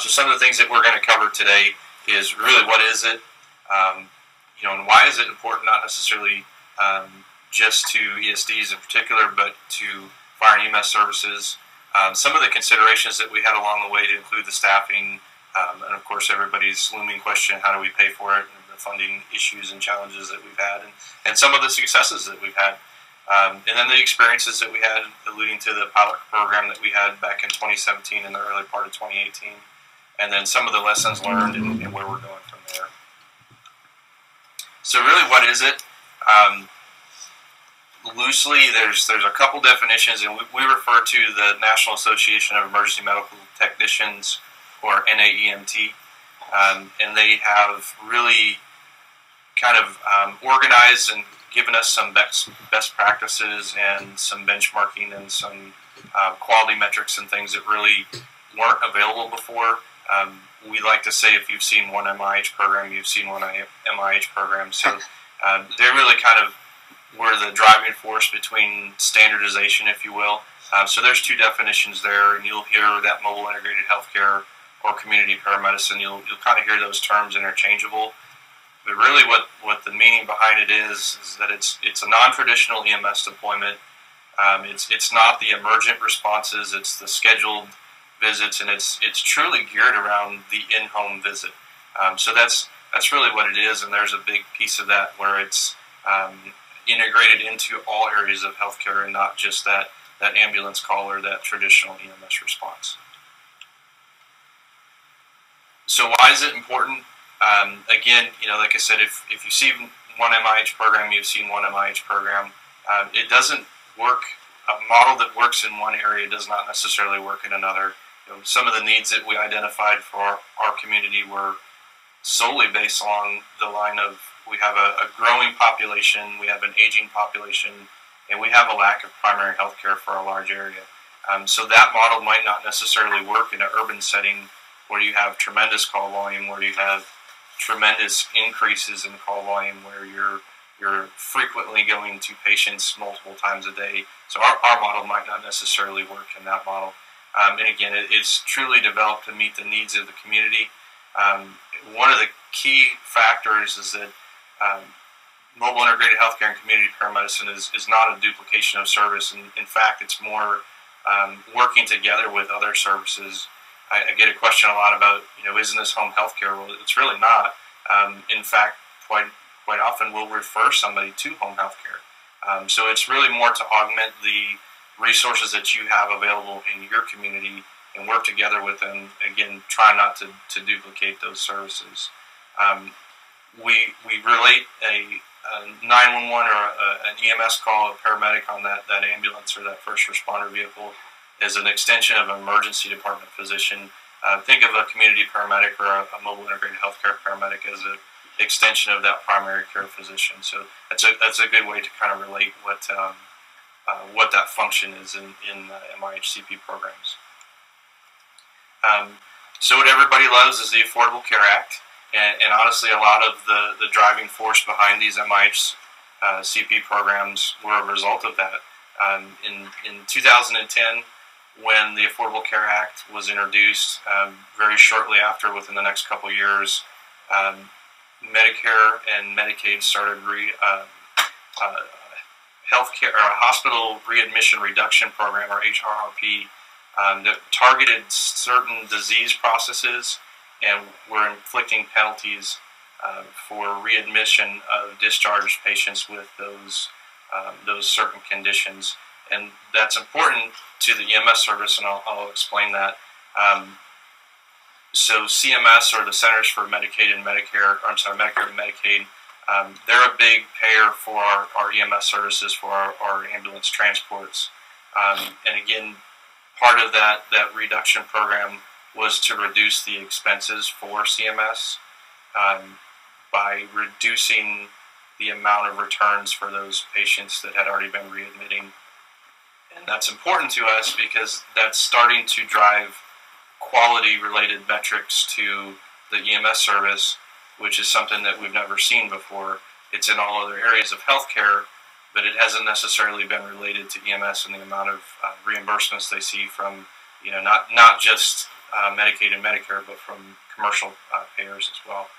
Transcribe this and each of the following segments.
So some of the things that we're going to cover today is really what is it, and why is it important, not necessarily just to ESDs in particular, but to fire and EMS services. Some of the considerations that we had along the way to include the staffing, and of course everybody's looming question, how do we pay for it, and the funding issues and challenges that we've had, and some of the successes that we've had. And then the experiences that we had, alluding to the pilot program that we had back in 2017 and the early part of 2018, and then some of the lessons learned and where we're going from there. So really, what is it? Loosely, there's a couple definitions, and we refer to the National Association of Emergency Medical Technicians, or NAEMT, and they have really kind of organized and given us some best practices and some benchmarking and some quality metrics and things that really weren't available before. We like to say if you've seen one MIH program, you've seen one MIH program. So they really kind of were the driving force between standardization, if you will. So there's two definitions there, and you'll hear that mobile integrated healthcare or community paramedicine. You'll kind of hear those terms interchangeable. But really what the meaning behind it is that it's a non-traditional EMS deployment. It's not the emergent responses, it's the scheduled visits, and it's truly geared around the in-home visit. So that's really what it is, and there's a big piece of that where it's integrated into all areas of healthcare and not just that ambulance call or that traditional EMS response. So why is it important? Again, like I said, if you see one MIH program, you've seen one MIH program. It doesn't work. A model that works in one area does not necessarily work in another. Some of the needs that we identified for our community were solely based on the line of we have a growing population, we have an aging population, and we have a lack of primary health care for a large area. So that model might not necessarily work in an urban setting where you have tremendous call volume, where you have tremendous increases in call volume, where you're frequently going to patients multiple times a day. So our model might not necessarily work in that model. And again, it's truly developed to meet the needs of the community. One of the key factors is that mobile integrated healthcare and community paramedicine is not a duplication of service. And in fact, it's more working together with other services. I get a question a lot about, isn't this home health care? Well, it's really not. In fact, quite often we'll refer somebody to home health care. So it's really more to augment the resources that you have available in your community and work together with them. Again, try not to duplicate those services. We relate a 911 or an EMS call, a paramedic on that ambulance or that first responder vehicle as an extension of an emergency department physician. Think of a community paramedic or a mobile integrated healthcare paramedic as an extension of that primary care physician. So that's a good way to kind of relate what that function is in MIH-CP programs. So what everybody loves is the Affordable Care Act, and honestly, a lot of the driving force behind these MIH-CP programs were a result of that. In 2010, when the Affordable Care Act was introduced, very shortly after, within the next couple of years, Medicare and Medicaid started healthcare or a hospital readmission reduction program, or HRRP, that targeted certain disease processes and were inflicting penalties for readmission of discharged patients with those certain conditions. And that's important to the EMS service, and I'll explain that. So CMS, or the Centers for Medicaid and Medicare, or I'm sorry, Medicare and Medicaid, they're a big payer for our EMS services, for our ambulance transports. And again, part of that reduction program was to reduce the expenses for CMS by reducing the amount of returns for those patients that had already been readmitting. And that's important to us because that's starting to drive quality-related metrics to the EMS service, which is something that we've never seen before. It's in all other areas of healthcare, but it hasn't necessarily been related to EMS and the amount of reimbursements they see from, not just Medicaid and Medicare, but from commercial payers as well.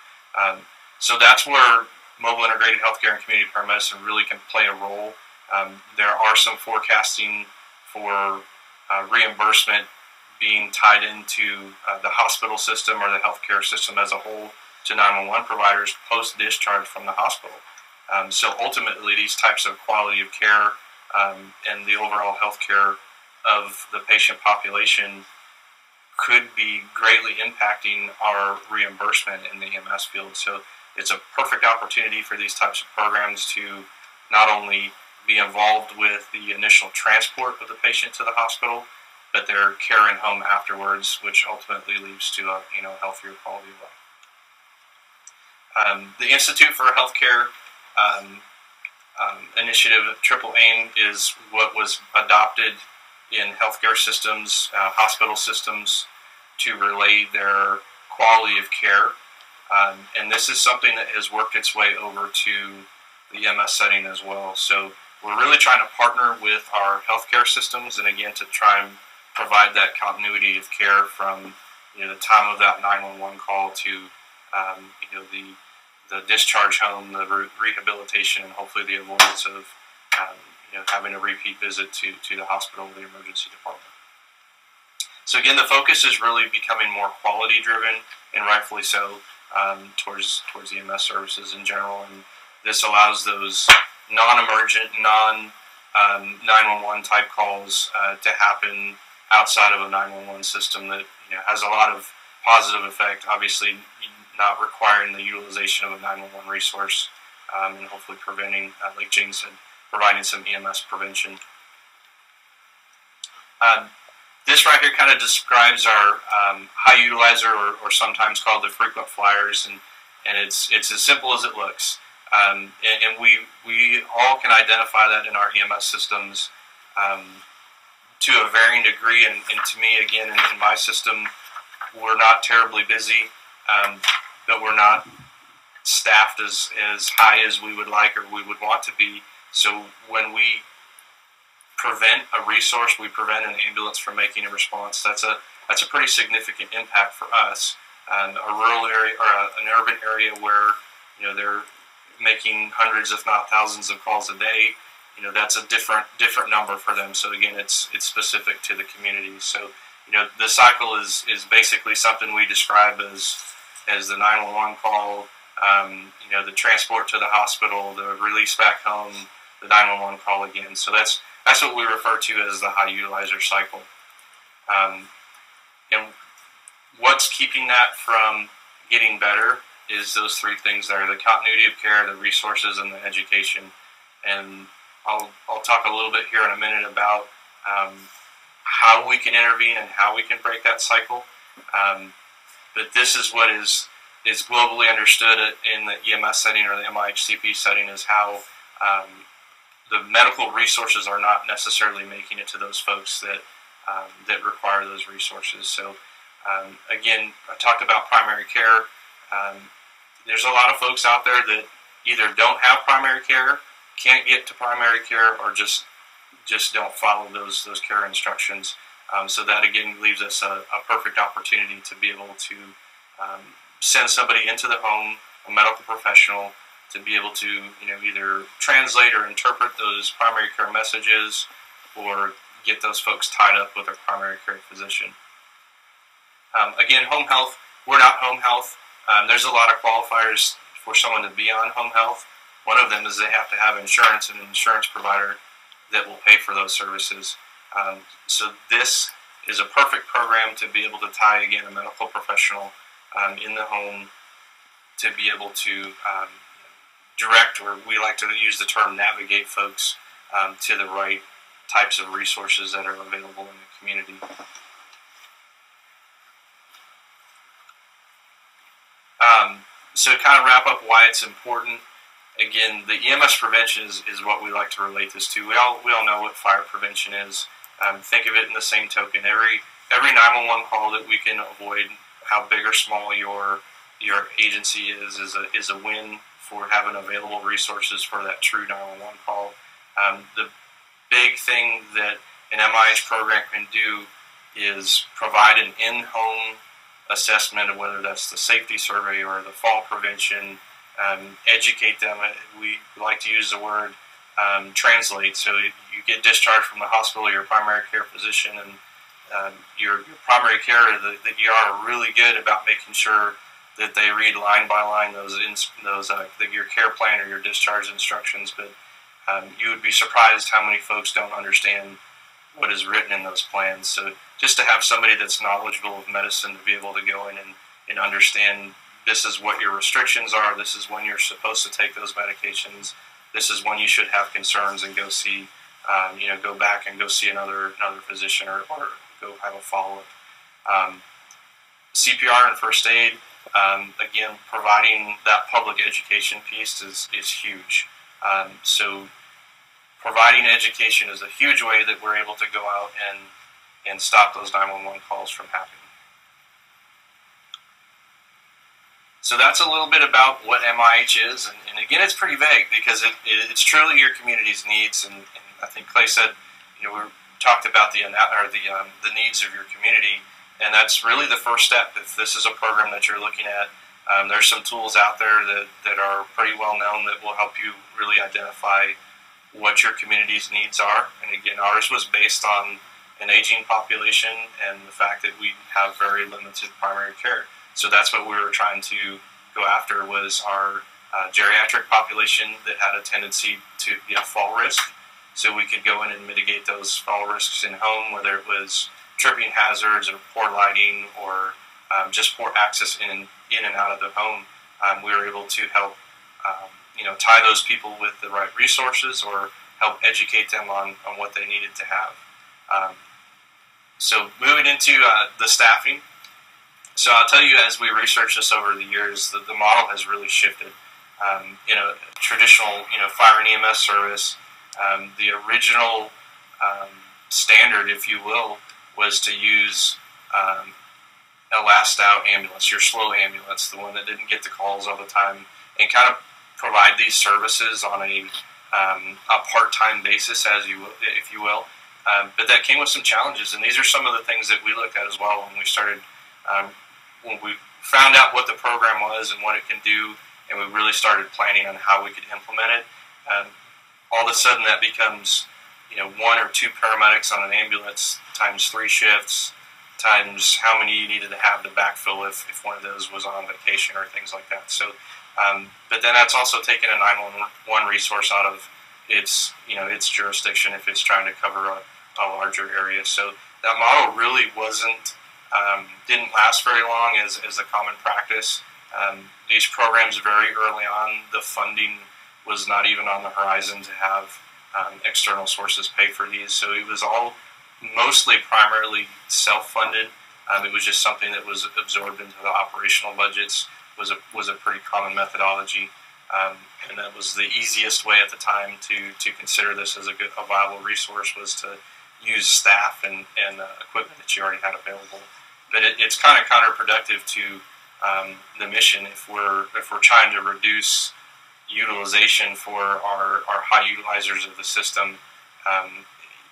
So that's where mobile integrated healthcare and community paramedicine really can play a role. There are some forecasting for reimbursement being tied into the hospital system or the healthcare system as a whole to 911 providers post-discharge from the hospital. So ultimately, these types of quality of care and the overall healthcare of the patient population could be greatly impacting our reimbursement in the EMS field. So it's a perfect opportunity for these types of programs to not only be involved with the initial transport of the patient to the hospital, but their care in home afterwards, which ultimately leads to a healthier quality of life. The Institute for Healthcare initiative, Triple AIM, is what was adopted in healthcare systems, hospital systems, to relay their quality of care. And this is something that has worked its way over to the EMS setting as well. So we're really trying to partner with our healthcare systems, and again, to try and provide that continuity of care from the time of that 911 call to the discharge home, the rehabilitation, and hopefully the avoidance of having a repeat visit to the hospital or the emergency department. So again, the focus is really becoming more quality driven, and rightfully so, towards EMS services in general. And this allows those non-emergent, non-911 type calls to happen outside of a 911 system that has a lot of positive effect. Obviously, not requiring the utilization of a 911 resource, and hopefully preventing, like Jane said, providing some EMS prevention. This right here kind of describes our high utilizer, or sometimes called the frequent flyers, and it's as simple as it looks. And we all can identify that in our EMS systems to a varying degree. And to me, again, in my system, we're not terribly busy, but we're not staffed as high as we would like or we would want to be. So when we prevent a resource, we prevent an ambulance from making a response. That's a pretty significant impact for us. And a rural area or an urban area where they're making hundreds, if not thousands, of calls a day, that's a different number for them. So again, it's specific to the community. So the cycle is basically something we describe as the 911 call, the transport to the hospital, the release back home, the 911 call again. So that's what we refer to as the high utilizer cycle. And what's keeping that from getting better is those three things there: the continuity of care, the resources, and the education. And I'll talk a little bit here in a minute about how we can intervene and how we can break that cycle. But this is what is globally understood in the EMS setting or the MIH CP setting, is how the medical resources are not necessarily making it to those folks that require those resources. So again, I talked about primary care. There's a lot of folks out there that either don't have primary care, can't get to primary care, or just don't follow those care instructions. So that again leaves us a perfect opportunity to be able to send somebody into the home, a medical professional, to be able to either translate or interpret those primary care messages, or get those folks tied up with a primary care physician. Again, home health, we're not home health. There's a lot of qualifiers for someone to be on home health. One of them is they have to have insurance and an insurance provider that will pay for those services. So this is a perfect program to be able to tie, again, a medical professional in the home to be able to direct, or we like to use the term navigate, folks to the right types of resources that are available in the community. So to kind of wrap up why it's important, again, the EMS prevention is what we like to relate this to. We all know what fire prevention is. Think of it in the same token. Every 911 call that we can avoid, how big or small your agency is a win for having available resources for that true 911 call. The big thing that an MIH program can do is provide an in-home assessment of whether that's the safety survey or the fall prevention, educate them. We like to use the word translate. So you get discharged from the hospital, your primary care physician and your primary care, the ER are really good about making sure that they read line by line your care plan or your discharge instructions. But you would be surprised how many folks don't understand what is written in those plans. So just to have somebody that's knowledgeable of medicine to be able to go in and understand this is what your restrictions are, this is when you're supposed to take those medications, this is when you should have concerns and go see, go back and go see another physician or go have a follow-up. CPR and first aid, again, providing that public education piece is huge. So providing education is a huge way that we're able to go out and stop those 911 calls from happening. So that's a little bit about what MIH is, and again, it's pretty vague because it's truly your community's needs. And I think Clay said, we talked about the needs of your community, and that's really the first step. If this is a program that you're looking at, there's some tools out there that are pretty well known that will help you really identify what your community's needs are. And again, ours was based on an aging population and the fact that we have very limited primary care. So that's what we were trying to go after, was our geriatric population that had a tendency to be a fall risk. So we could go in and mitigate those fall risks in home, whether it was tripping hazards or poor lighting or just poor access in and out of the home. We were able to help tie those people with the right resources or help educate them on what they needed to have. So moving into the staffing. So I'll tell you, as we researched this over the years, the model has really shifted. Traditional, fire and EMS service, the original standard, if you will, was to use a last out ambulance, your slow ambulance, the one that didn't get the calls all the time, and kind of provide these services on a part-time basis, if you will. But that came with some challenges, and these are some of the things that we looked at as well when we started. When we found out what the program was and what it can do, and we really started planning on how we could implement it, all of a sudden that becomes, 1 or 2 paramedics on an ambulance times 3 shifts times how many you needed to have to backfill if one of those was on vacation or things like that. So, but then that's also taking a 911 resource out of its jurisdiction if it's trying to cover a larger area. So that model really didn't last very long as a common practice. These programs very early on, the funding was not even on the horizon to have external sources pay for these. So it was all primarily self-funded. It was just something that was absorbed into the operational budgets. Was a pretty common methodology, and that was the easiest way at the time to consider this as a viable resource, was to use staff and equipment that you already had available. But it's kind of counterproductive to the mission if we're trying to reduce utilization for our high utilizers of the system.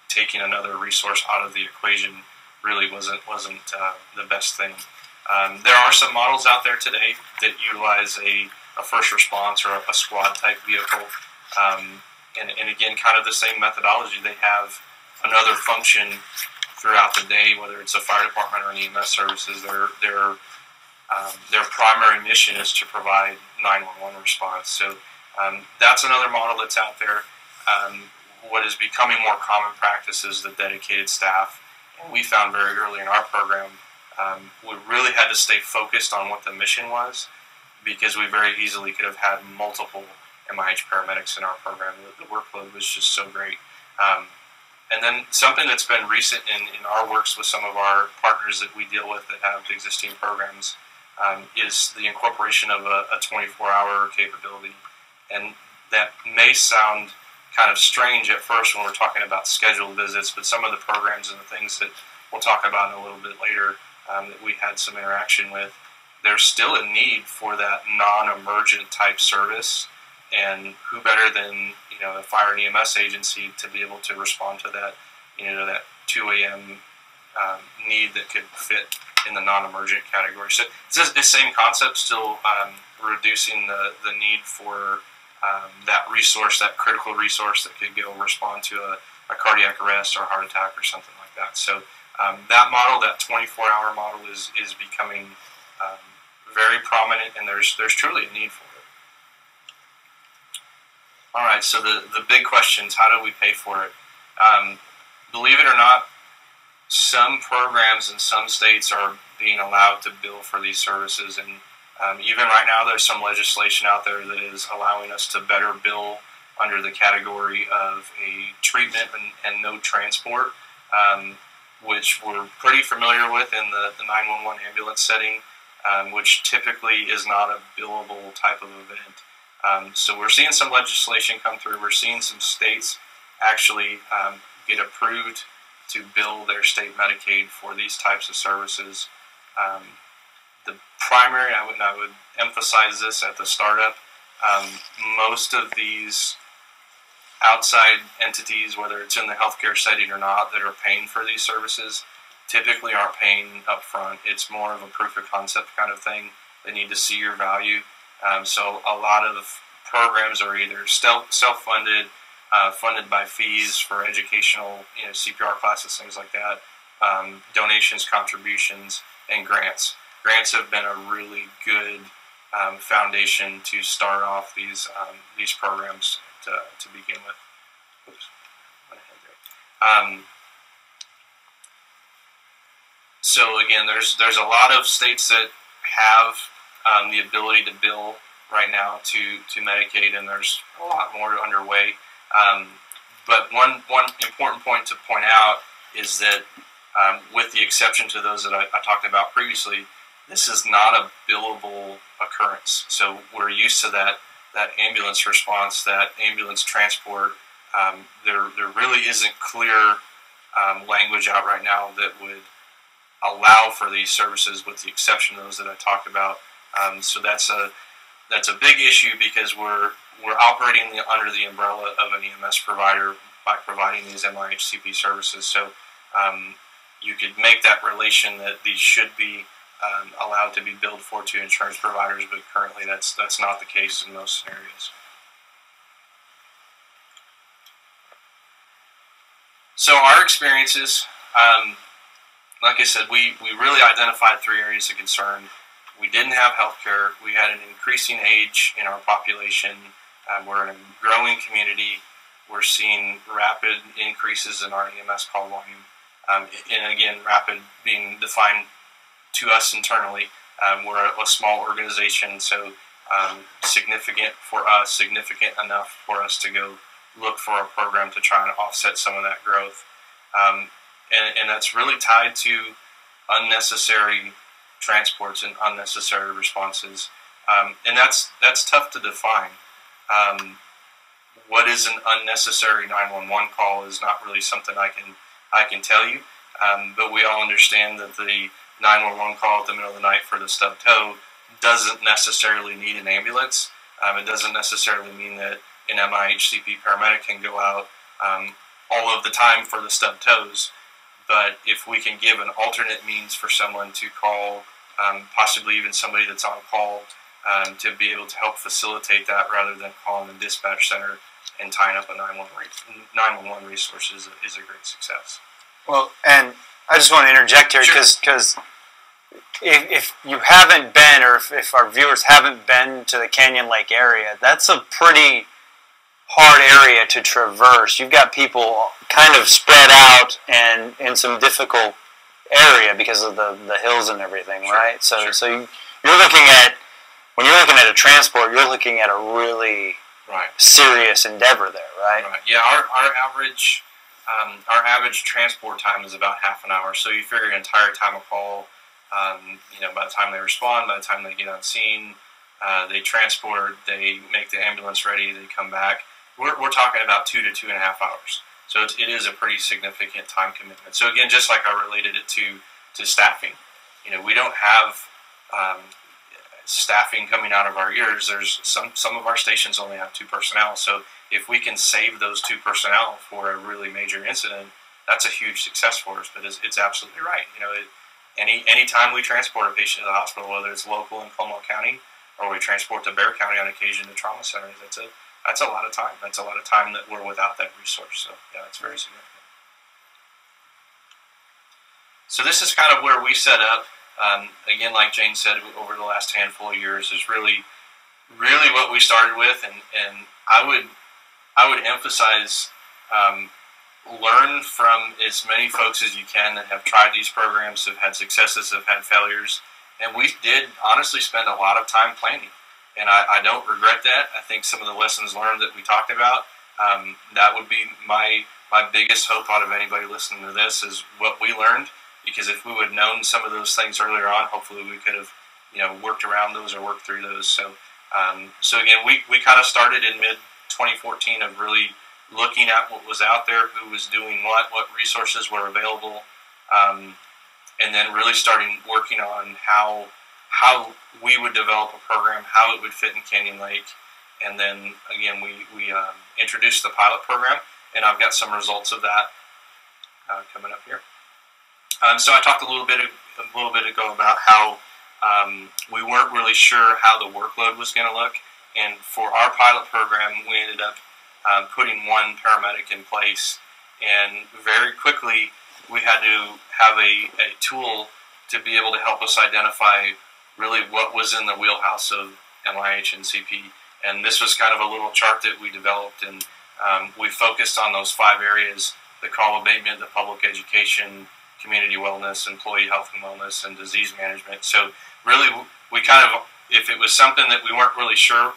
Taking another resource out of the equation really wasn't the best thing. There are some models out there today that utilize a first response or a squad type vehicle, and again, kind of the same methodology. They have another function throughout the day, whether it's a fire department or an EMS services. Their primary mission is to provide 911 response. So that's another model that's out there. What is becoming more common practice is the dedicated staff. And we found very early in our program, we really had to stay focused on what the mission was, because we very easily could have had multiple MIH paramedics in our program. The workload was just so great. And then something that's been recent in our works with some of our partners that we deal with that have existing programs is the incorporation of a 24-hour capability. And that may sound kind of strange at first when we're talking about scheduled visits, but some of the programs and the things that we'll talk about in a little bit later that we had some interaction with, there's still a need for that non-emergent type service, and who better than the fire and EMS agency to be able to respond to that, that 2 a.m. need that could fit in the non-emergent category. So it's the same concept, still reducing the need for that resource, that critical resource that could go respond to a cardiac arrest or a heart attack or something like that. So that model, that 24-hour model, is becoming very prominent, and there's truly a need for it. All right, so the big questions: how do we pay for it? Believe it or not, some programs in some states are being allowed to bill for these services, and even right now there's some legislation out there that is allowing us to better bill under the category of a treatment and no transport, which we're pretty familiar with in the 911 ambulance setting, which typically is not a billable type of event. So we're seeing some legislation come through. We're seeing some states actually get approved to bill their state Medicaid for these types of services. The primary, I would emphasize this at the startup, most of these outside entities, whether it's in the healthcare setting or not, that are paying for these services, typically aren't paying up front. It's more of a proof of concept kind of thing. They need to see your value. So a lot of programs are either self-funded, funded by fees for educational, CPR classes, things like that, donations, contributions, and grants. Grants have been a really good foundation to start off these programs to begin with. Oops. So again, there's a lot of states that have the ability to bill right now to Medicaid, and there's a lot more underway. But one important point to point out is that with the exception to those that I talked about previously, this is not a billable occurrence. So we're used to that ambulance response, that ambulance transport. There really isn't clear language out right now that would allow for these services, with the exception of those that I talked about. So that's a big issue, because we're operating under the umbrella of an EMS provider by providing these MIH-CP services. So you could make that relation that these should be allowed to be billed for to insurance providers, but currently that's not the case in most scenarios. So our experiences, like I said, we really identified 3 areas of concern. We didn't have healthcare. We had an increasing age in our population. We're in a growing community. We're seeing rapid increases in our EMS call volume. And again, rapid being defined to us internally. We're a small organization, so significant for us, significant enough for us to go look for a program to try and offset some of that growth. And that's really tied to unnecessary transports and unnecessary responses. And that's tough to define. What is an unnecessary 911 call is not really something I can tell you. But we all understand that the 911 call at the middle of the night for the stubbed toe doesn't necessarily need an ambulance. It doesn't necessarily mean that an MIH-CP paramedic can go out all of the time for the stubbed toes. But if we can give an alternate means for someone to call, possibly even somebody that's on call, to be able to help facilitate that rather than calling the dispatch center and tying up a 911 resource is a great success. Well, and I just want to interject here, because if you haven't been, or if our viewers haven't been to the Canyon Lake area, that's a pretty hard area to traverse. You've got people kind of spread out and in some difficult area because of the hills and everything, right? So you're looking at, when you're looking at a transport, you're looking at a really serious endeavor there, right? Yeah, our average transport time is about half an hour. So you figure an entire time of call, by the time they respond, by the time they get on scene, they transport, they make the ambulance ready, they come back. We're talking about 2 to 2.5 hours. So it is a pretty significant time commitment. So again, just like I related it to staffing, we don't have staffing coming out of our ears. There's some of our stations only have 2 personnel. So if we can save those 2 personnel for a really major incident, that's a huge success for us. But it's absolutely right. Any time we transport a patient to the hospital, whether it's local in Comal County or we transport to Bexar County on occasion to trauma centers, that's a lot of time. That's a lot of time that we're without that resource. So yeah, it's very significant. So this is kind of where we set up. Again, like Jane said, over the last handful of years is really what we started with, and I would emphasize learn from as many folks as you can that have tried these programs, have had successes, have had failures, and we did honestly spend a lot of time planning, and I don't regret that. I think some of the lessons learned that we talked about, that would be my biggest hope out of anybody listening to this is what we learned, because if we would have known some of those things earlier on, hopefully we could have worked around those or worked through those. So again, we kind of started in mid 2014 of really looking at what was out there, who was doing what resources were available, and then really starting working on how we would develop a program, how it would fit in Canyon Lake, and then again we introduced the pilot program, and I've got some results of that coming up here. So I talked a little bit ago about how we weren't really sure how the workload was going to look, and for our pilot program, we ended up putting one paramedic in place, and very quickly we had to have a tool to be able to help us identify really what was in the wheelhouse of MIH and CP. And this was kind of a little chart that we developed, and we focused on those 5 areas: the call abatement, the public education, community wellness, employee health and wellness, and disease management. So really, we kind of, if it was something that we weren't really sure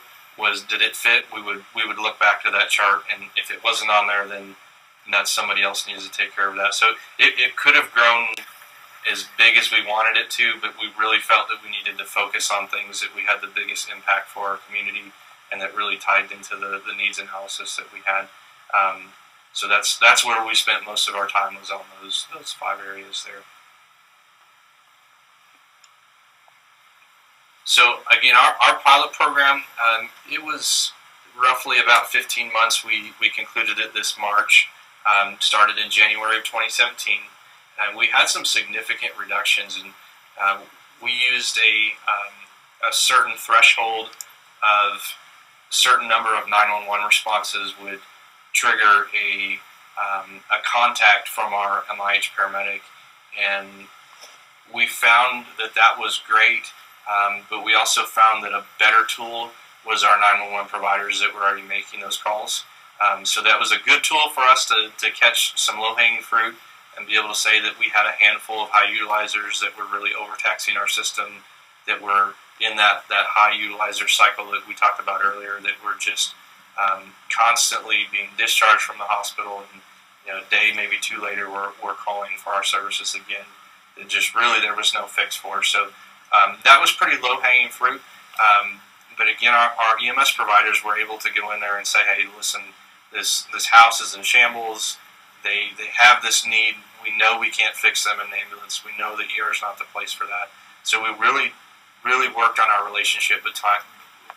did it fit, we would look back to that chart, and if it wasn't on there, then that somebody else needs to take care of that. So it could have grown as big as we wanted it to, but we really felt that we needed to focus on things that we had the biggest impact for our community, and that really tied into the needs analysis that we had. So that's where we spent most of our time, was on those 5 areas there. So again, our pilot program, it was roughly about 15 months. We concluded it this March, started in January of 2017. And we had some significant reductions, and we used a certain threshold of certain number of 911 responses would trigger a contact from our MIH paramedic, and we found that was great, but we also found that a better tool was our 911 providers that were already making those calls. So that was a good tool for us to catch some low-hanging fruit and be able to say that we had a handful of high utilizers that were really overtaxing our system, that were in that high utilizer cycle that we talked about earlier, that were just constantly being discharged from the hospital, and a day, maybe 2 later, we're calling for our services again. It just really, there was no fix for. So that was pretty low-hanging fruit. But again, our EMS providers were able to go in there and say, hey, listen, this house is in shambles. They have this need. We know we can't fix them in an ambulance. We know that ER is not the place for that. So we really worked on our relationship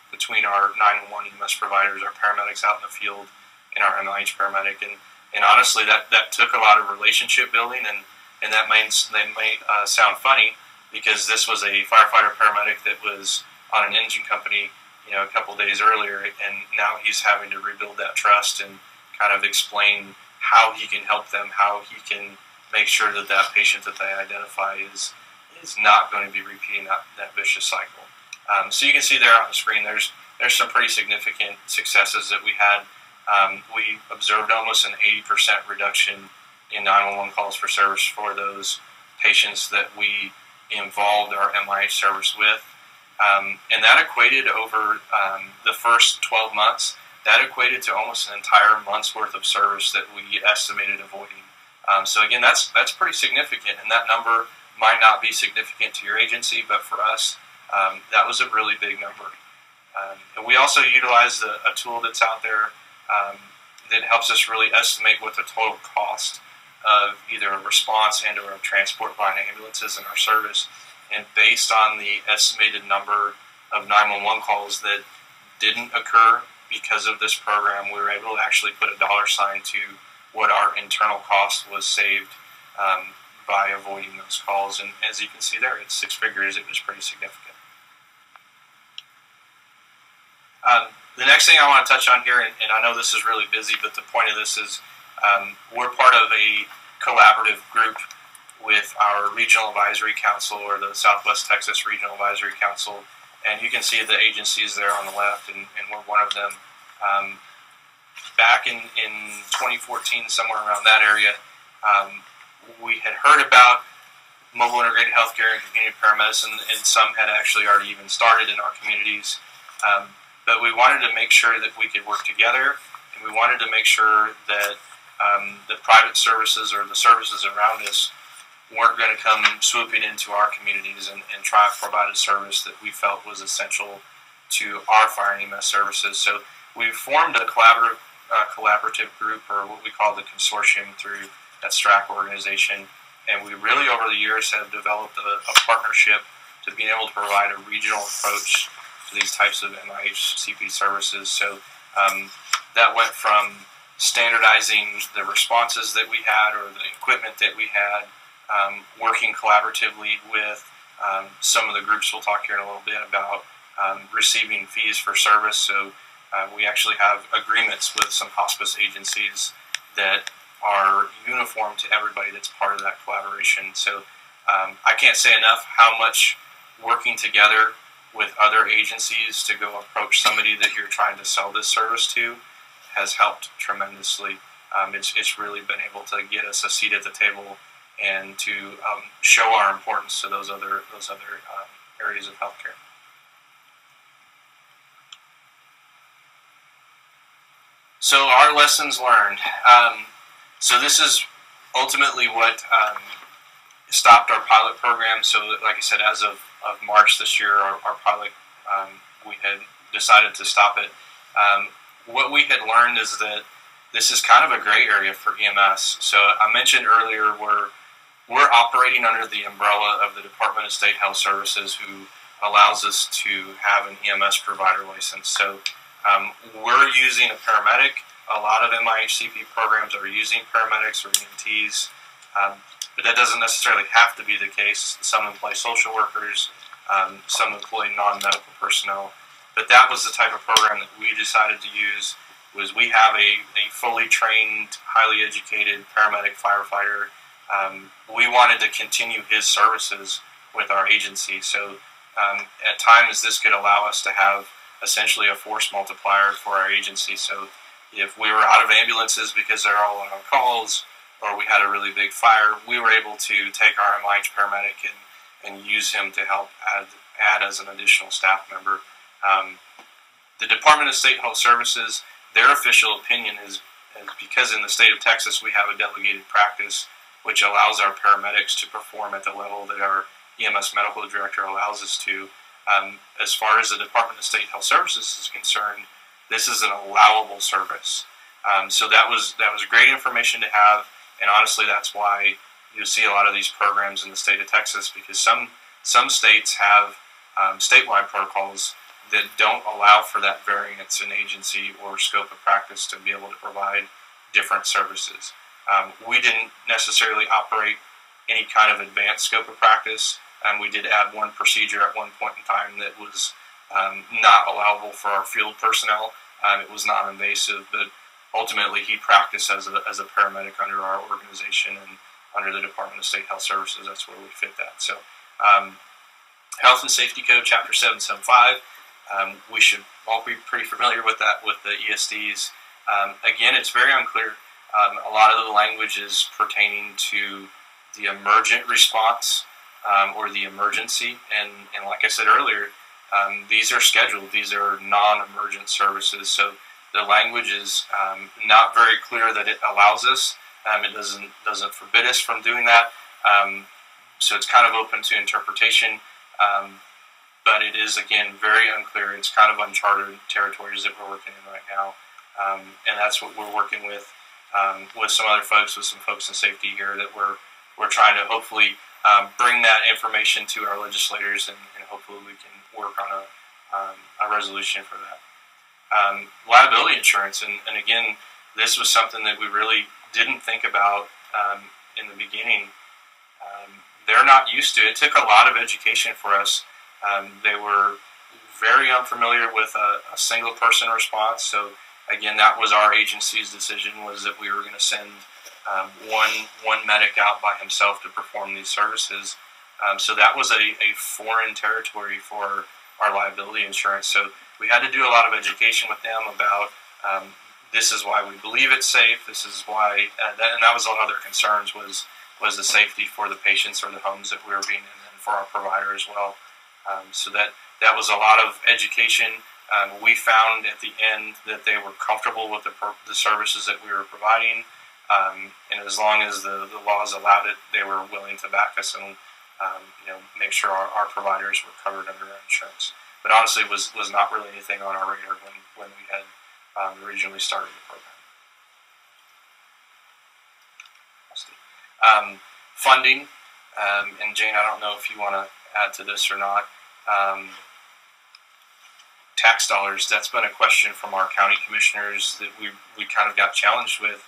between our 911 EMS providers, our paramedics out in the field, and our MIH paramedic. And honestly, that took a lot of relationship building, and that may sound funny, because this was a firefighter paramedic that was on an engine company, a couple days earlier, and now he's having to rebuild that trust and kind of explain how he can help them, how he can make sure that patient that they identify is not going to be repeating that vicious cycle. So you can see there on the screen, there's some pretty significant successes that we had. We observed almost an 80% reduction in 911 calls for service for those patients that we involved our MIH service with. And that equated over the first 12 months, that equated to almost an entire month's worth of service that we estimated avoiding. So again, that's pretty significant, and that number might not be significant to your agency, but for us, that was a really big number. And we also utilized a tool that's out there that helps us really estimate what the total cost of either a response and or a transport by ambulances in our service. And based on the estimated number of 911 calls that didn't occur because of this program, we were able to actually put a dollar sign to what our internal cost was saved by avoiding those calls. And as you can see there, it's 6 figures. It was pretty significant. The next thing I want to touch on here, and I know this is really busy, but the point of this is we're part of a collaborative group with our Regional Advisory Council, or the Southwest Texas Regional Advisory Council, and you can see the agencies there on the left, and we're one of them. Back in 2014, somewhere around that area, we had heard about mobile integrated healthcare and community paramedicine, and some had actually already even started in our communities. But we wanted to make sure that we could work together, and we wanted to make sure that the private services or the services around us weren't going to come swooping into our communities and try to provide a service that we felt was essential to our fire and EMS services. So we formed a collaborative group, or what we call the consortium, through that STRAC organization, and we really over the years have developed a partnership to being able to provide a regional approach to these types of MIH CP services. So that went from standardizing the responses that we had, or the equipment that we had, working collaboratively with some of the groups we'll talk here in a little bit about, receiving fees for service. So we actually have agreements with some hospice agencies that are uniform to everybody that's part of that collaboration. So I can't say enough how much working together with other agencies to go approach somebody that you're trying to sell this service to has helped tremendously. It's really been able to get us a seat at the table and to show our importance to those other areas of healthcare. So our lessons learned. So this is ultimately what stopped our pilot program. So like I said, as of March this year, our pilot, we had decided to stop it. What we had learned is that this is kind of a gray area for EMS. So I mentioned earlier we're operating under the umbrella of the Department of State Health Services, who allows us to have an EMS provider license. So we're using a paramedic. A lot of MIH-CP programs are using paramedics or EMTs, but that doesn't necessarily have to be the case. Some employ social workers, some employ non-medical personnel. But that was the type of program that we decided to use. Was we have a fully trained, highly educated paramedic firefighter. We wanted to continue his services with our agency. So at times this could allow us to have essentially a force multiplier for our agency. So if we were out of ambulances because they're all on calls, or we had a really big fire, we were able to take our MIH paramedic and use him to help add as an additional staff member. The Department of State Health Services, their official opinion is because in the state of Texas we have a delegated practice which allows our paramedics to perform at the level that our EMS medical director allows us to. As far as the Department of State Health Services is concerned, this is an allowable service. So that was great information to have, and honestly that's why you see a lot of these programs in the state of Texas, because some states have statewide protocols that don't allow for that variance in agency or scope of practice to be able to provide different services. We didn't necessarily operate any kind of advanced scope of practice, and we did add one procedure at one point in time that was not allowable for our field personnel. It was non-invasive, but ultimately he practiced as a paramedic under our organization and under the Department of State Health Services. That's where we fit that. So Health and Safety Code Chapter 775, we should all be pretty familiar with that, with the ESDs. Again, it's very unclear. A lot of the language is pertaining to the emergent response or the emergency, and like I said earlier, these are scheduled. These are non-emergent services, so the language is not very clear that it allows us. It doesn't forbid us from doing that. So it's kind of open to interpretation, but it is, again, very unclear. It's kind of uncharted territories that we're working in right now, and that's what we're working with some other folks, with some folks in safety here, that we're trying to hopefully bring that information to our legislators, and hopefully we can work on a resolution for that. Liability insurance, and again, this was something that we really didn't think about in the beginning, they're not used to it. It took a lot of education for us. They were very unfamiliar with a single person response. So again, that was our agency's decision, was that we were going to send one medic out by himself to perform these services. So that was a foreign territory for our liability insurance. So we had to do a lot of education with them about this is why we believe it's safe. This is why, and that was one of their concerns was the safety for the patients or the homes that we were being in, and for our provider as well. So that was a lot of education. We found at the end that they were comfortable with the services that we were providing, and as long as the laws allowed it, they were willing to back us and make sure our providers were covered under our insurance. But honestly, was not really anything on our radar when we had originally started the program. Funding, and Jane, I don't know if you want to add to this or not. Tax dollars, that's been a question from our county commissioners that we kind of got challenged with.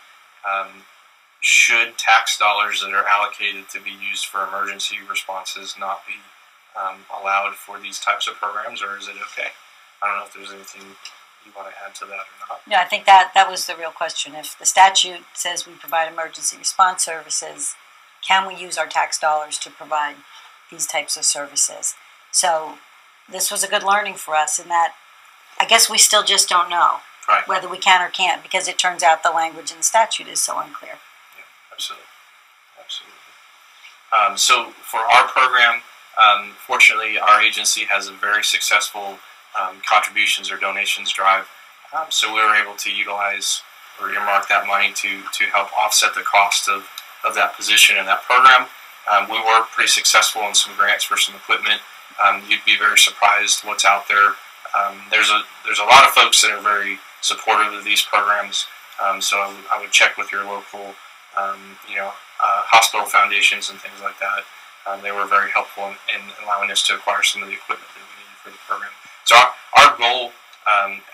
Should tax dollars that are allocated to be used for emergency responses not be allowed for these types of programs, or is it okay? I don't know if there's anything you want to add to that or not. Yeah, I think that was the real question. If the statute says we provide emergency response services, can we use our tax dollars to provide these types of services? So this was a good learning for us in that I guess we still just don't know whether we can or can't, because it turns out the language in the statute is so unclear. Yeah, absolutely. So for our program, fortunately, our agency has a very successful contributions or donations drive. So we were able to utilize or earmark that money to help offset the cost of that position and that program. We were pretty successful in some grants for some equipment. You'd be very surprised what's out there. There's a lot of folks that are very supportive of these programs. So I would check with your local, hospital foundations and things like that. They were very helpful in allowing us to acquire some of the equipment that we needed for the program. So our goal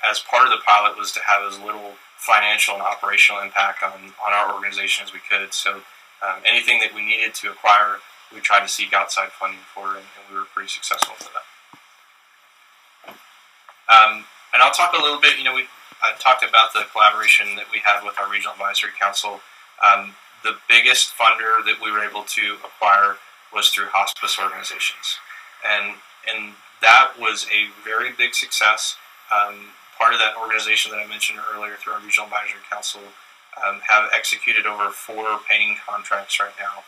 as part of the pilot was to have as little financial and operational impact on our organization as we could. So anything that we needed to acquire, we tried to seek outside funding for, and we were pretty successful for that. And I'll talk a little bit, I talked about the collaboration that we had with our Regional Advisory Council. The biggest funder that we were able to acquire was through hospice organizations. And that was a very big success. Part of that organization that I mentioned earlier through our Regional Advisory Council have executed over 4 paying contracts right now,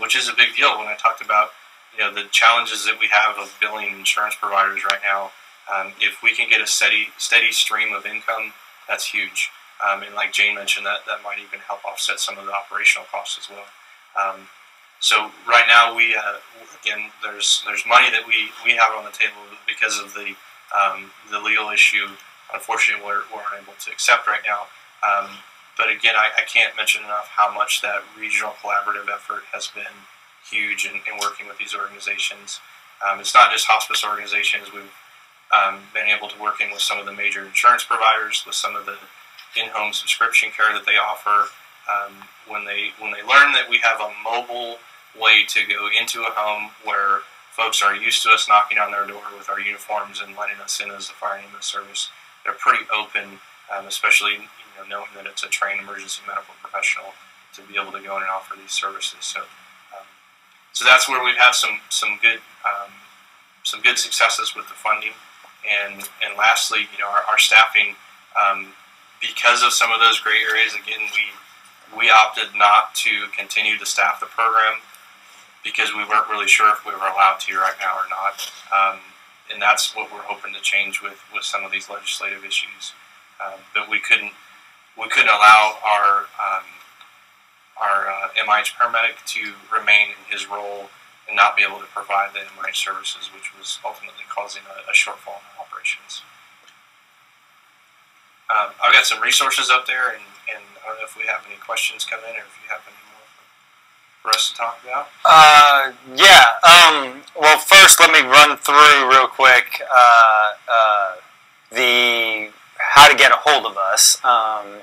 which is a big deal. When I talked about the challenges that we have of billing insurance providers right now, if we can get a steady stream of income, that's huge. And like Jane mentioned, that might even help offset some of the operational costs as well. So right now, we again, there's money that we have on the table because of the legal issue. Unfortunately, we're unable to accept right now. But again, I can't mention enough how much that regional collaborative effort has been huge in working with these organizations. It's not just hospice organizations. We've been able to work in with some of the major insurance providers, with some of the in-home subscription care that they offer. When they learn that we have a mobile way to go into a home where folks are used to us knocking on their door with our uniforms and letting us in as a fire and ambulance service, they're pretty open, especially knowing that it's a trained emergency medical professional, to be able to go in and offer these services. So that's where we've had some good successes with the funding, and lastly, our staffing. Because of some of those gray areas, again, we opted not to continue to staff the program because we weren't really sure if we were allowed to right now or not. And that's what we're hoping to change with some of these legislative issues. But we couldn't allow our MIH paramedic to remain in his role and not be able to provide the MIH services, which was ultimately causing a shortfall in our operations. I've got some resources up there, and I don't know if we have any questions come in or if you have any more for us to talk about. Well, first let me run through real quick how to get a hold of us,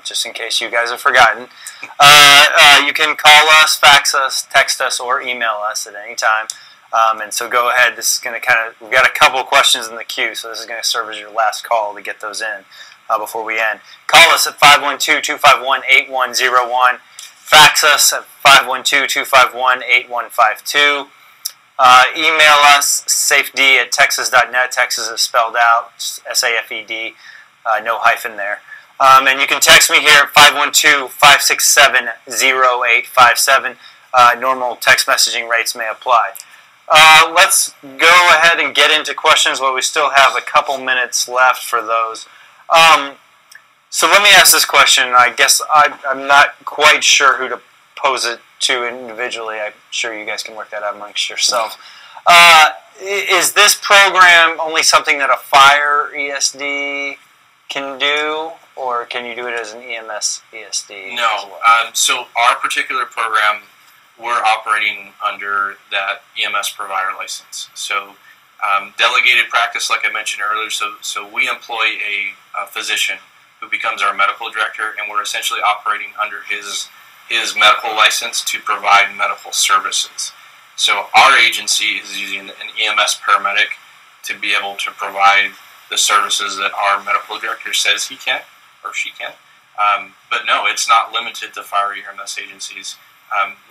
just in case you guys have forgotten. You can call us, fax us, text us, or email us at any time. And so go ahead. This is going to we've got a couple of questions in the queue, so this is going to serve as your last call to get those in before we end. Call us at 512-251-8101. Fax us at 512-251-8152. Email us, safed@texas.net. Texas is spelled out, SAFED, no hyphen there. And you can text me here at 512-567-0857. Normal text messaging rates may apply. Let's go ahead and get into questions while we still have a couple minutes left for those. So let me ask this question. I guess I'm not quite sure who to pose it to individually. I'm sure you guys can work that out amongst yourself. Is this program only something that a fire ESD can do, or can you do it as an EMS ESD? No. As well? So our particular program, we're operating under that EMS provider license. So delegated practice, like I mentioned earlier, so we employ a physician who becomes our medical director, and we're essentially operating under his medical license to provide medical services. So our agency is using an EMS paramedic to be able to provide the services that our medical director says he can or she can. But no, it's not limited to fire EMS agencies.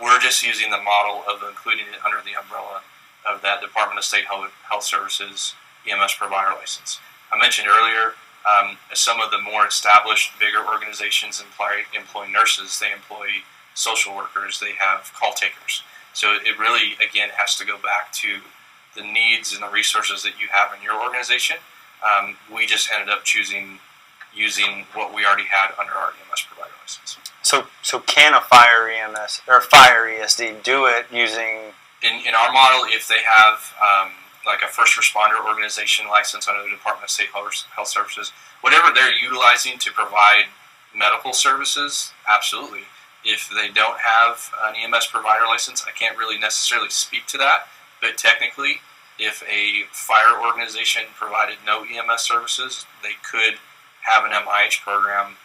We're just using the model of including it under the umbrella of that Department of State Health Services EMS provider license. I mentioned earlier, some of the more established, bigger organizations employ nurses, they employ social workers, they have call takers. So it really, again, has to go back to the needs and the resources that you have in your organization. We just ended up using what we already had under our EMS provider license. So can a fire EMS or fire ESD do it using? In our model, if they have like a first responder organization license under the Department of State Health Services, whatever they're utilizing to provide medical services, absolutely. If they don't have an EMS provider license, I can't really necessarily speak to that, but technically, if a fire organization provided no EMS services, they could have an MIH program,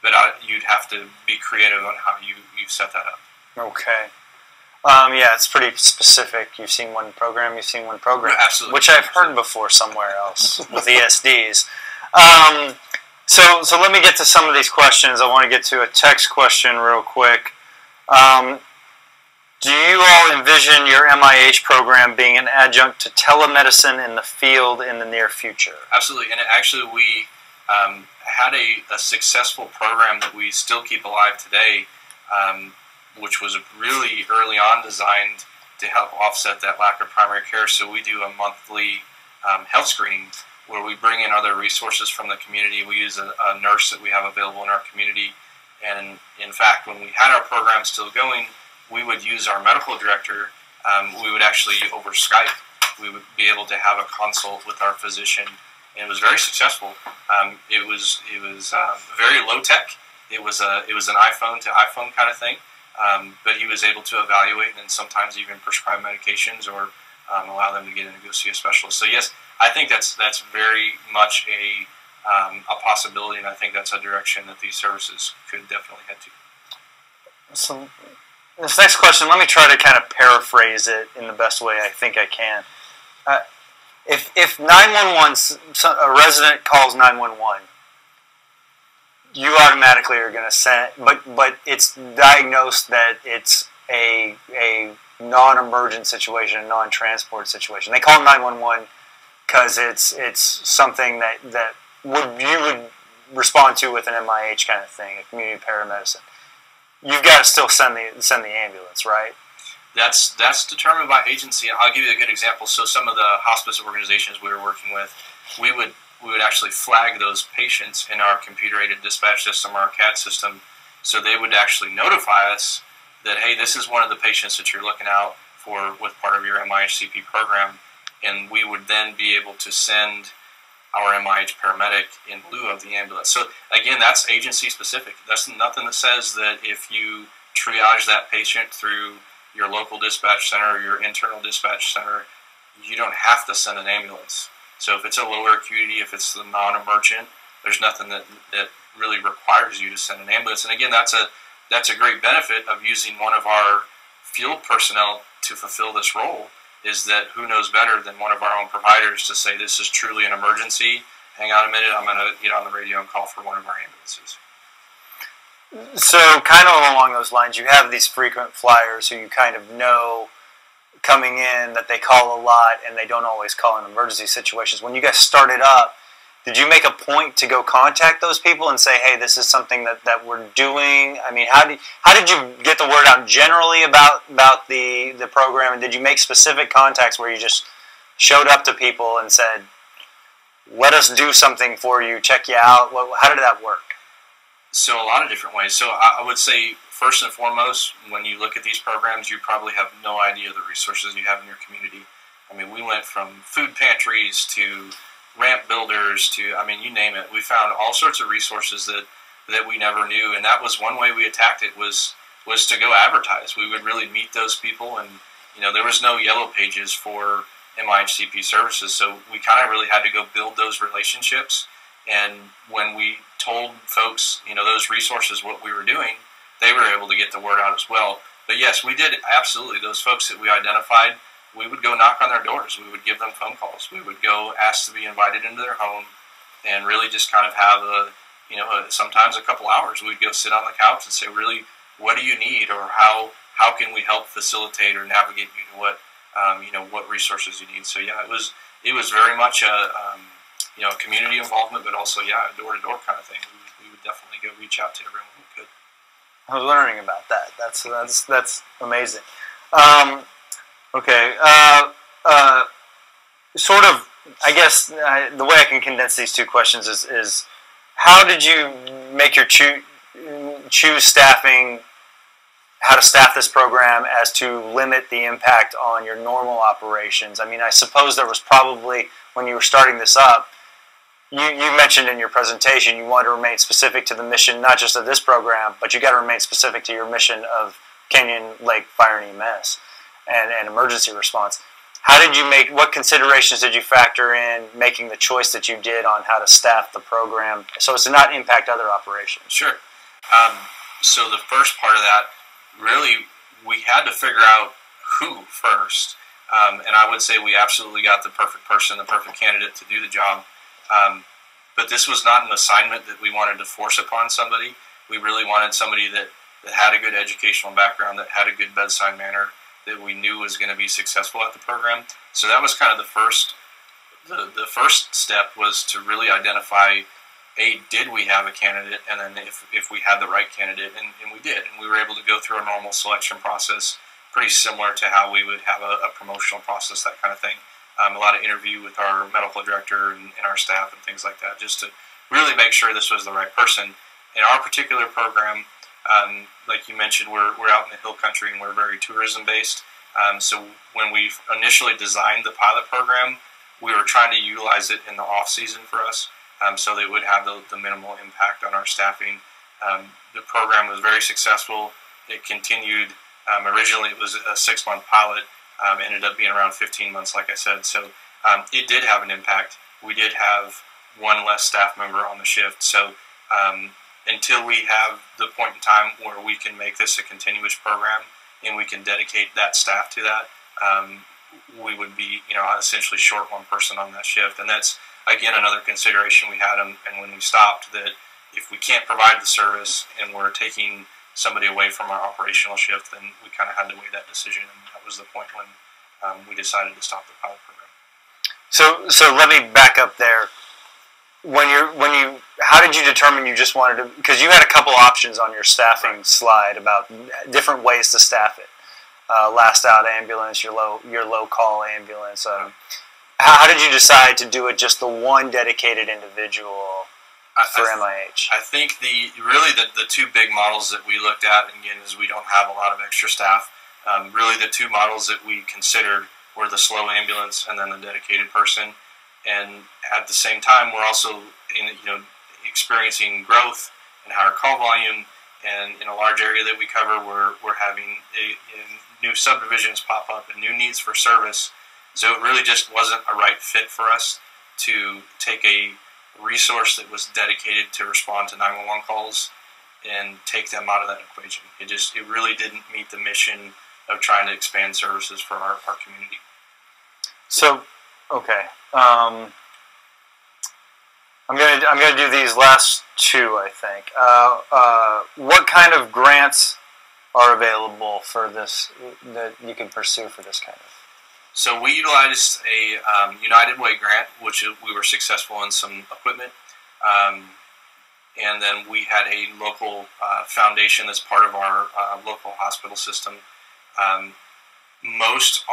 but you'd have to be creative on how you set that up. Okay. Yeah, it's pretty specific. You've seen one program, Absolutely. Which I've heard before somewhere else with ESDs. So let me get to some of these questions. I want to get to a text question real quick. Do you all envision your MIH program being an adjunct to telemedicine in the field in the near future? Absolutely, and actually we had a successful program that we still keep alive today, which was really early on designed to help offset that lack of primary care. So we do a monthly health screening where we bring in other resources from the community. We use a nurse that we have available in our community. And in fact, when we had our program still going, we would use our medical director. We would actually, over Skype, we would be able to have a consult with our physician. And it was very successful. It was very low tech. It was an iPhone to iPhone kind of thing. But he was able to evaluate and sometimes even prescribe medications or allow them to get in and go see a specialist. So yes, I think that's very much a possibility, and I think that's a direction that these services could definitely head to. So this next question, let me try to kind of paraphrase it in the best way I think I can. If 911, a resident calls 911, you automatically are going to send, but it's diagnosed that it's a non-emergent situation, a non-transport situation. They call 911 because it's something that you would respond to with an MIH kind of thing, a community paramedicine. You've got to still send the ambulance, right? That's determined by agency. I'll give you a good example. So some of the hospice organizations we were working with, we would actually flag those patients in our computer-aided dispatch system, our CAD system, so they would actually notify us that, hey, this is one of the patients that you're looking out for with part of your MIH-CP program, and we would then be able to send our MIH paramedic in lieu of the ambulance. So again, that's agency-specific. That's nothing that says that if you triage that patient through your local dispatch center or your internal dispatch center, you don't have to send an ambulance. So if it's a lower acuity, if it's the non-emergent, there's nothing that really requires you to send an ambulance. And again, that's a great benefit of using one of our field personnel to fulfill this role, is that who knows better than one of our own providers to say this is truly an emergency. Hang on a minute, I'm going to get on the radio and call for one of our ambulances. So kind of along those lines, you have these frequent flyers who you kind of know coming in that they call a lot and they don't always call in emergency situations. When you guys started up, did you make a point to go contact those people and say, hey, this is something that we're doing? I mean, how did you get the word out generally about the program? And did you make specific contacts where you just showed up to people and said, let us do something for you, check you out? How did that work? So a lot of different ways. So I would say, first and foremost, when you look at these programs, you probably have no idea the resources you have in your community. I mean, we went from food pantries to ramp builders to, I mean, you name it. We found all sorts of resources that we never knew, and that was one way we attacked it, was to go advertise. We would really meet those people, and there was no yellow pages for MIHCP services, so we kind of really had to go build those relationships. And when we told folks, those resources, what we were doing, they were able to get the word out as well. But yes, we did absolutely. Those folks that we identified, we would go knock on their doors. We would give them phone calls. We would go ask to be invited into their home, and really just kind of have sometimes a couple hours. We'd go sit on the couch and say, really, what do you need, or how can we help facilitate or navigate you to what resources you need. So yeah, it was very much a community involvement, but also, a door-to-door kind of thing. We would definitely go reach out to everyone we could. I was learning about that. That's amazing. Okay. Sort of, I guess, the way I can condense these two questions is how did you make your choose staffing, how to staff this program as to limit the impact on your normal operations? I mean, I suppose there was probably, when you were starting this up, you mentioned in your presentation you want to remain specific to the mission, not just of this program, but you got to remain specific to your mission of Canyon Lake Fire and EMS and emergency response. What considerations did you factor in making the choice that you did on how to staff the program so as to not impact other operations? Sure. So the first part of that, really, we had to figure out who first. And I would say we absolutely got the perfect person, the perfect candidate to do the job. But this was not an assignment that we wanted to force upon somebody. We really wanted somebody that had a good educational background, that had a good bedside manner, that we knew was going to be successful at the program. So that was kind of the first step, was to really identify, did we have a candidate, and then if we had the right candidate, and we did. And we were able to go through a normal selection process, pretty similar to how we would have a promotional process, that kind of thing. A lot of interview with our medical director and our staff and things like that, just to really make sure this was the right person. In our particular program, like you mentioned, we're out in the hill country and we're very tourism based. So when we initially designed the pilot program, we were trying to utilize it in the off season for us, so that it would have the minimal impact on our staffing. The program was very successful. It continued. Originally it was a 6-month pilot. Ended up being around 15 months, like I said. So it did have an impact. We did have one less staff member on the shift. So until we have the point in time where we can make this a continuous program and we can dedicate that staff to that, we would be, essentially short one person on that shift. And that's, again, another consideration we had. And when we stopped, that if we can't provide the service and we're taking somebody away from our operational shift, then we kind of had to weigh that decision, and that was the point when we decided to stop the pilot program. So let me back up there. How did you determine you just wanted to? Because you had a couple options on your staffing slide about different ways to staff it. Last out ambulance, your low call ambulance. How did you decide to do it just the one dedicated individual for MIH? I think the two big models that we looked at, and again, is we don't have a lot of extra staff. Really, the two models that we considered were the slow ambulance and then the dedicated person. And at the same time, we're also experiencing growth in higher call volume, and in a large area that we cover, we're having new subdivisions pop up and new needs for service. So it really just wasn't a right fit for us to take a resource that was dedicated to respond to 911 calls and take them out of that equation. It really didn't meet the mission of trying to expand services for our community. So, okay, I'm gonna do these last two, I think. What kind of grants are available for this that you can pursue for this kind of? So we utilized a United Way grant, which we were successful in some equipment, and then we had a local foundation that's part of our local hospital system. Most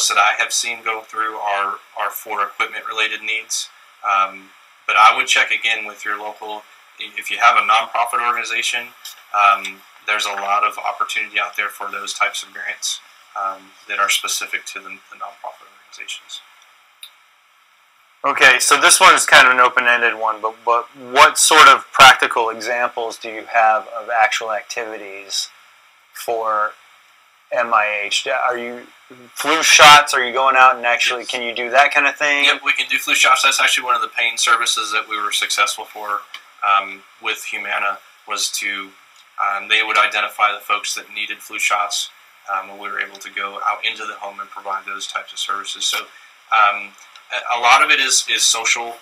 that I have seen go through are for equipment related needs. But I would check again with your local, if you have a nonprofit organization, there's a lot of opportunity out there for those types of grants that are specific to the nonprofit organizations. Okay, so this one is kind of an open-ended one, but what sort of practical examples do you have of actual activities for MIH? Are you flu shots? Are you going out and actually, yes. Can you do that kind of thing? Yep, we can do flu shots. That's actually one of the pain services that we were successful for with Humana, was to, they would identify the folks that needed flu shots, and we were able to go out into the home and provide those types of services. So a lot of it is social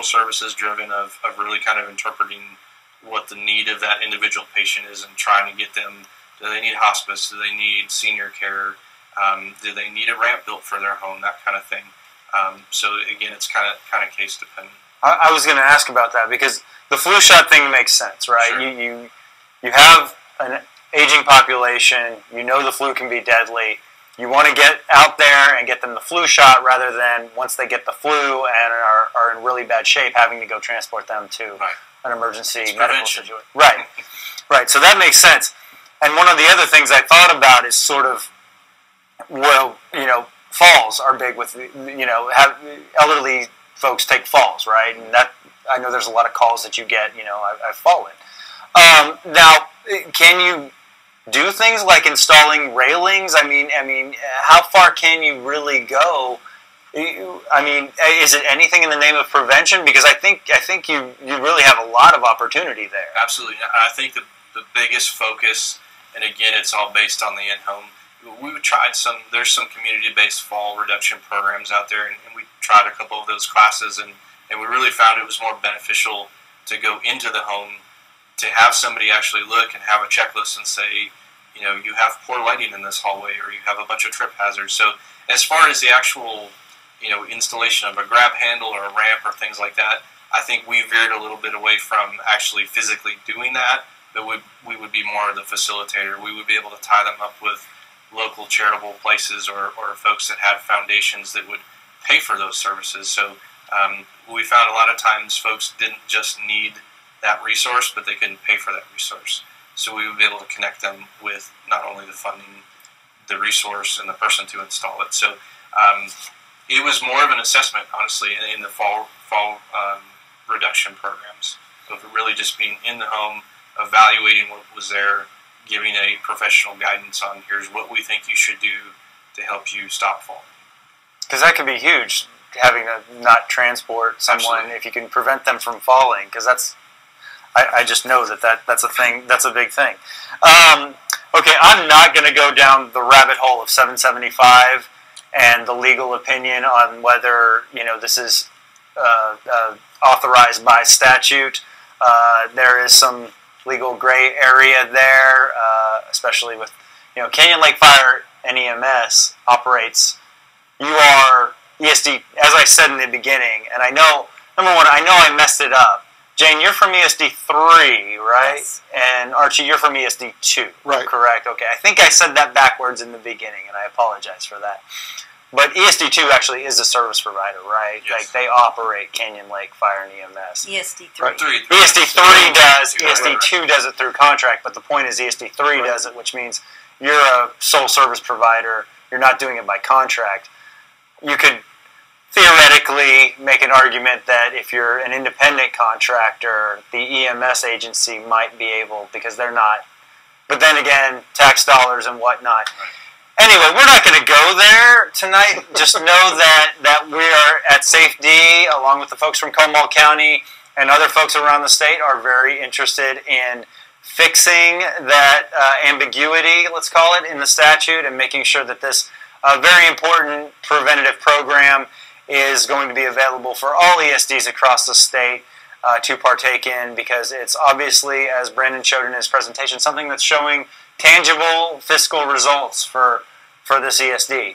services driven of really kind of interpreting what the need of that individual patient is and trying to get them. Do they need hospice? Do they need senior care? Do they need a ramp built for their home? That kind of thing. So again, it's kind of case dependent. I was going to ask about that because the flu shot thing makes sense, right? Sure. You have an aging population. You know the flu can be deadly. You want to get out there and get them the flu shot rather than once they get the flu and are in really bad shape, having to go transport them to an emergency medical situation. Right. So that makes sense. And one of the other things I thought about is sort of, well, falls are big with, have elderly folks take falls, right? And that, I know there's a lot of calls that you get, I've fallen. Now, can you do things like installing railings? I mean, how far can you really go? I mean, is it anything in the name of prevention? Because I think you really have a lot of opportunity there. Absolutely. I think the biggest focus, and again, it's all based on the in-home. We've tried there's some community-based fall reduction programs out there, and we tried a couple of those classes, and we really found it was more beneficial to go into the home, to have somebody actually look and have a checklist and say, you have poor lighting in this hallway, or you have a bunch of trip hazards. So as far as the actual, installation of a grab handle or a ramp or things like that, I think we veered a little bit away from actually physically doing that, but we would be more of the facilitator. We would be able to tie them up with local charitable places or folks that had foundations that would pay for those services. So we found a lot of times folks didn't just need that resource, but they couldn't pay for that resource. So we would be able to connect them with not only the funding, the resource, and the person to install it. So it was more of an assessment, honestly, in the fall reduction programs. So really just being in the home, evaluating what was there, giving a professional guidance on here's what we think you should do to help you stop falling. Because that could be huge, having to not transport someone. Absolutely. If you can prevent them from falling, because I just know that's a thing. That's a big thing. Okay, I'm not going to go down the rabbit hole of 775 and the legal opinion on whether this is authorized by statute. There is some legal gray area there, especially with Canyon Lake Fire and EMS operates. You are ESD, as I said in the beginning, and I know, number one, I know I messed it up. Jane, you're from ESD 3, right? Yes. And Archie, you're from ESD 2. Right. Correct. Okay. I think I said that backwards in the beginning, and I apologize for that. But ESD 2 actually is a service provider, right? Yes. Like they operate Canyon Lake Fire and EMS. ESD 3. Right. ESD 3 does. ESD 2 does it through contract, but the point is ESD 3 does it, which means you're a sole service provider. You're not doing it by contract. You could theoretically make an argument that if you're an independent contractor, the EMS agency might be able, because they're not. But then again, tax dollars and whatnot. Anyway, we're not going to go there tonight. Just know that we are at Safe D, along with the folks from Comal County and other folks around the state, are very interested in fixing that ambiguity, let's call it, in the statute, and making sure that this very important preventative program is going to be available for all ESDs across the state to partake in, because it's obviously, as Brandon showed in his presentation, something that's showing tangible fiscal results for this ESD.